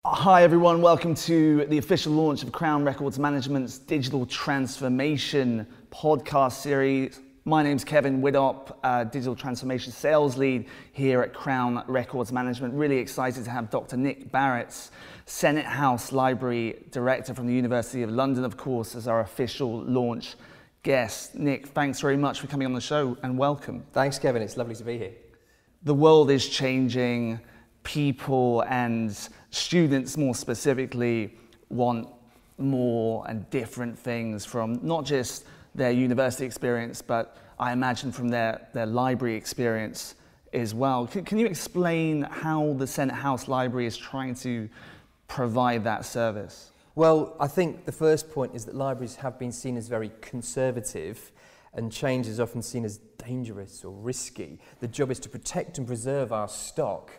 Hi everyone, welcome to the official launch of Crown Records Management's Digital Transformation podcast series. My name's Kevin Widdop, Digital Transformation Sales Lead here at Crown Records Management. Really excited to have Dr. Nick Barratt, Senate House Library Director from the University of London, of course, as our official launch guest. Nick, thanks very much for coming on the show and welcome. Thanks, Kevin. It's lovely to be here. The world is changing. People and students more specifically want more and different things from not just their university experience, but I imagine from their library experience as well. Can you explain how the Senate House Library is trying to provide that service? Well, I think the first point is that libraries have been seen as very conservative, and change is often seen as dangerous or risky. The job is to protect and preserve our stock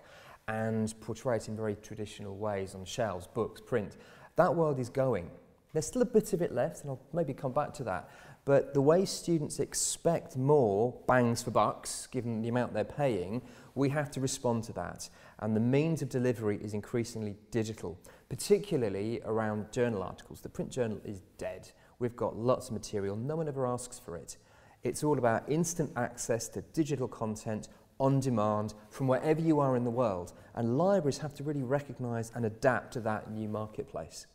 and portray it in very traditional ways on shelves, books, print. That world is going. There's still a bit of it left, and I'll maybe come back to that. But the way students expect more bangs for bucks, given the amount they're paying, we have to respond to that. And the means of delivery is increasingly digital, particularly around journal articles. The print journal is dead. We've got lots of material. No one ever asks for it. It's all about instant access to digital content on demand from wherever you are in the world, and libraries have to really recognise and adapt to that new marketplace.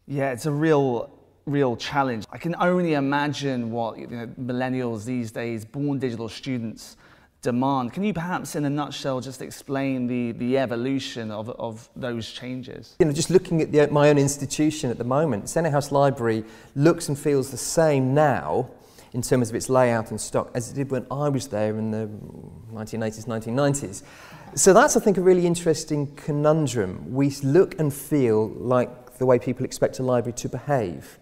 Yeah, it's a real challenge. I can only imagine what millennials these days, born digital students, demand. Can you perhaps in a nutshell just explain the evolution of those changes? Just looking at my own institution at the moment, Senate House Library looks and feels the same now in terms of its layout and stock as it did when I was there in the 1980s, 1990s. So that's, I think, a really interesting conundrum. We look and feel like the way people expect a library to behave.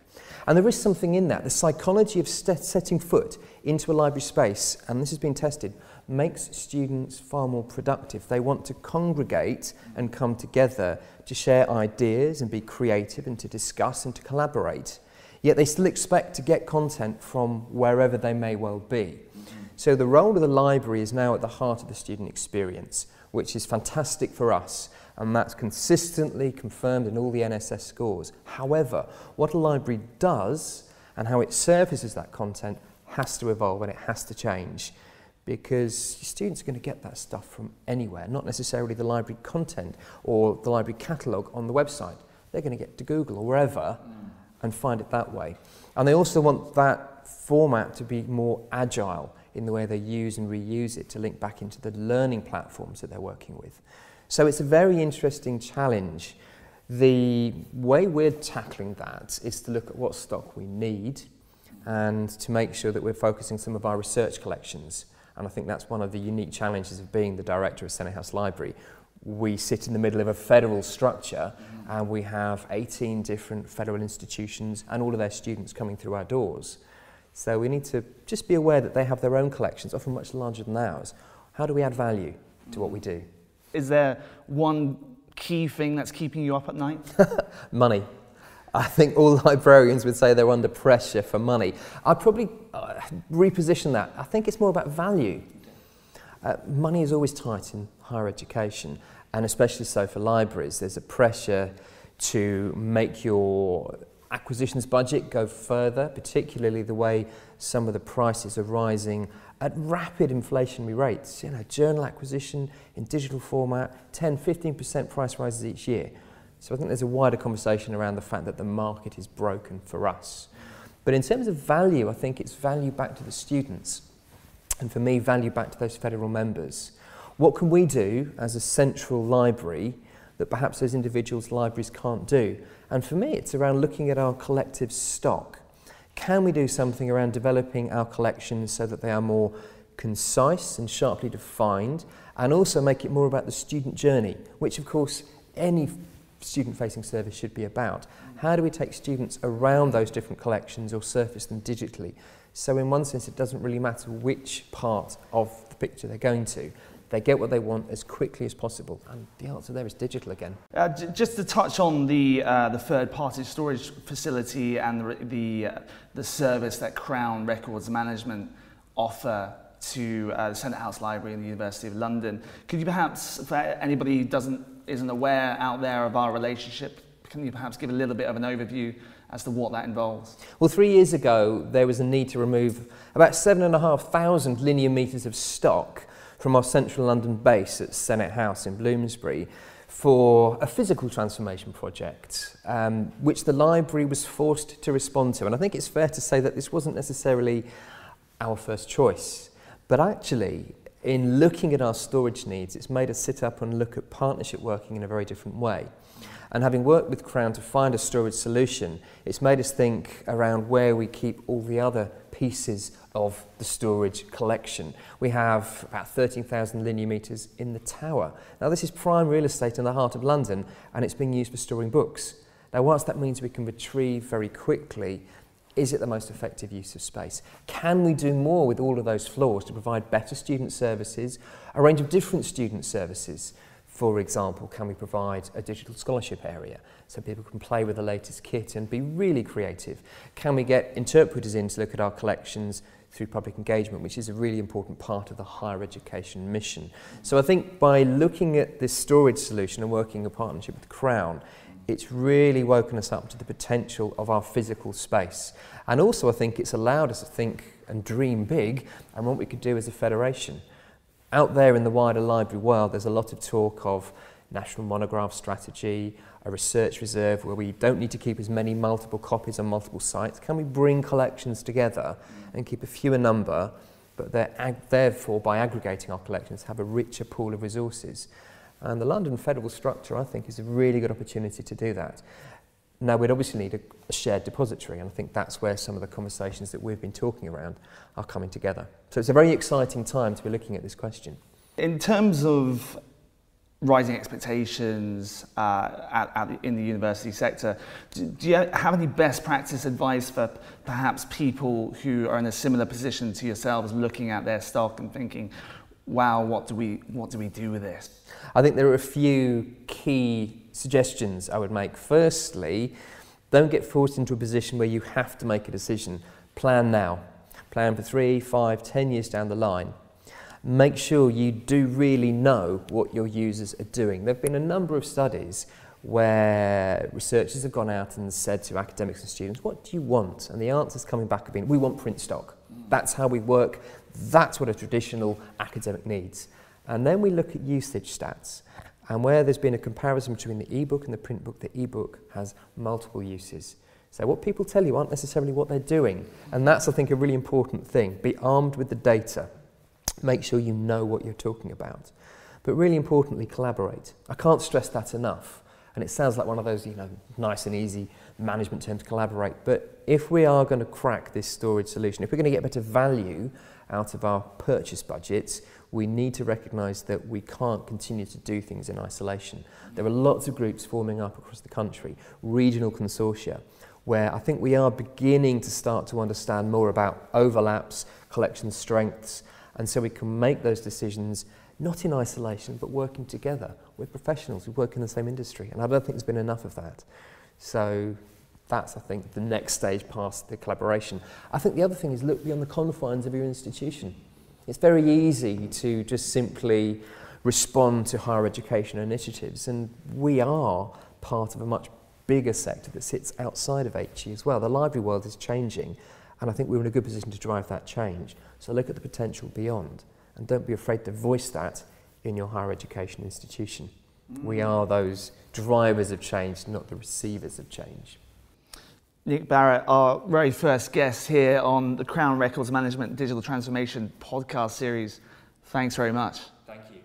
And there is something in that. The psychology of setting foot into a library space, and this has been tested, makes students far more productive. They want to congregate and come together to share ideas and be creative and to discuss and to collaborate. Yet they still expect to get content from wherever they may well be. So the role of the library is now at the heart of the student experience, which is fantastic for us, and that's consistently confirmed in all the NSS scores. However, what a library does and how it surfaces that content has to evolve and it has to change, because students are going to get that stuff from anywhere, not necessarily the library content or the library catalogue on the website. They're going to get to Google or wherever and find it that way. And they also want that format to be more agile in the way they use and reuse it to link back into the learning platforms that they're working with. So it's a very interesting challenge. The way we're tackling that is to look at what stock we need and to make sure that we're focusing some of our research collections. And I think that's one of the unique challenges of being the director of Senate House Library. We sit in the middle of a federal structure and we have 18 different federal institutions and all of their students coming through our doors. So we need to just be aware that they have their own collections, often much larger than ours. How do we add value to what we do? Is there one key thing that's keeping you up at night? Money. I think all librarians would say they're under pressure for money. I'd probably reposition that. I think it's more about value. Money is always tight in higher education, and especially so for libraries. There's a pressure to make your acquisitions budget go further, particularly the way some of the prices are rising at rapid inflationary rates. Journal acquisition in digital format, 10-15% price rises each year. So I think there's a wider conversation around the fact that the market is broken for us. But in terms of value, I think it's value back to the students. And for me, value back to those federal members. What can we do as a central library that perhaps those individuals' libraries can't do? And for me, it's around looking at our collective stock. Can we do something around developing our collections so that they are more concise and sharply defined, and also make it more about the student journey, which of course any student-facing service should be about. How do we take students around those different collections or surface them digitally? So in one sense, it doesn't really matter which part of the picture they're going to. They get what they want as quickly as possible. And the answer there is digital again. Just to touch on the third-party storage facility and the service that Crown Records Management offer to the Senate House Library and the University of London, could you perhaps, for anybody who doesn't isn't aware out there of our relationship, can you perhaps give a little bit of an overview as to what that involves? Well, 3 years ago, there was a need to remove about 7,500 linear metres of stock from our central London base at Senate House in Bloomsbury for a physical transformation project, which the library was forced to respond to. And I think it's fair to say that this wasn't necessarily our first choice, but actually, in looking at our storage needs, it's made us sit up and look at partnership working in a very different way. And having worked with Crown to find a storage solution, it's made us think around where we keep all the other pieces of the storage collection. We have about 13,000 linear metres in the tower. Now, this is prime real estate in the heart of London, and it's being used for storing books. Now, whilst that means we can retrieve very quickly, is it the most effective use of space? Can we do more with all of those floors to provide better student services, a range of different student services? For example, can we provide a digital scholarship area so people can play with the latest kit and be really creative? Can we get interpreters in to look at our collections through public engagement, which is a really important part of the higher education mission? So I think by looking at this storage solution and working in partnership with Crown, it's really woken us up to the potential of our physical space. And also I think it's allowed us to think and dream big and what we could do as a federation. Out there in the wider library world, there's a lot of talk of national monograph strategy, a research reserve where we don't need to keep as many multiple copies on multiple sites. Can we bring collections together and keep a fewer number, but therefore, by aggregating our collections, have a richer pool of resources? And the London federal structure, I think, is a really good opportunity to do that. Now, we'd obviously need a shared depository, and I think that's where some of the conversations that we've been talking around are coming together. So it's a very exciting time to be looking at this question. In terms of rising expectations in the university sector, do you have any best practice advice for perhaps people who are in a similar position to yourselves, looking at their stock and thinking, wow, what do we do with this? I think there are a few key suggestions I would make. Firstly, don't get forced into a position where you have to make a decision. Plan now. Plan for 3, 5, 10 years down the line. Make sure you do really know what your users are doing. There have been a number of studies where researchers have gone out and said to academics and students, what do you want? And the answers coming back have been, we want print stock. That's how we work. That's what a traditional academic needs. And then we look at usage stats. And where there's been a comparison between the e-book and the print book, the e-book has multiple uses. So what people tell you aren't necessarily what they're doing. And that's, I think, a really important thing. Be armed with the data. Make sure you know what you're talking about. But really importantly, collaborate. I can't stress that enough. And it sounds like one of those, nice and easy management terms, collaborate. But if we are going to crack this storage solution, if we're going to get better value out of our purchase budgets, we need to recognise that we can't continue to do things in isolation. There are lots of groups forming up across the country, regional consortia, where I think we are beginning to start to understand more about overlaps, collection strengths, and so we can make those decisions not in isolation, but working together. We're professionals who work in the same industry, and I don't think there's been enough of that. So that's, I think, the next stage past the collaboration. I think the other thing is look beyond the confines of your institution. It's very easy to just simply respond to higher education initiatives, and we are part of a much bigger sector that sits outside of HE as well. The library world is changing, and I think we're in a good position to drive that change. So look at the potential beyond, and don't be afraid to voice that in your higher education institution. We are those drivers of change, not the receivers of change. Nick Barratt, our very first guest here on the Crown Records Management Digital Transformation podcast series. Thanks very much. Thank you.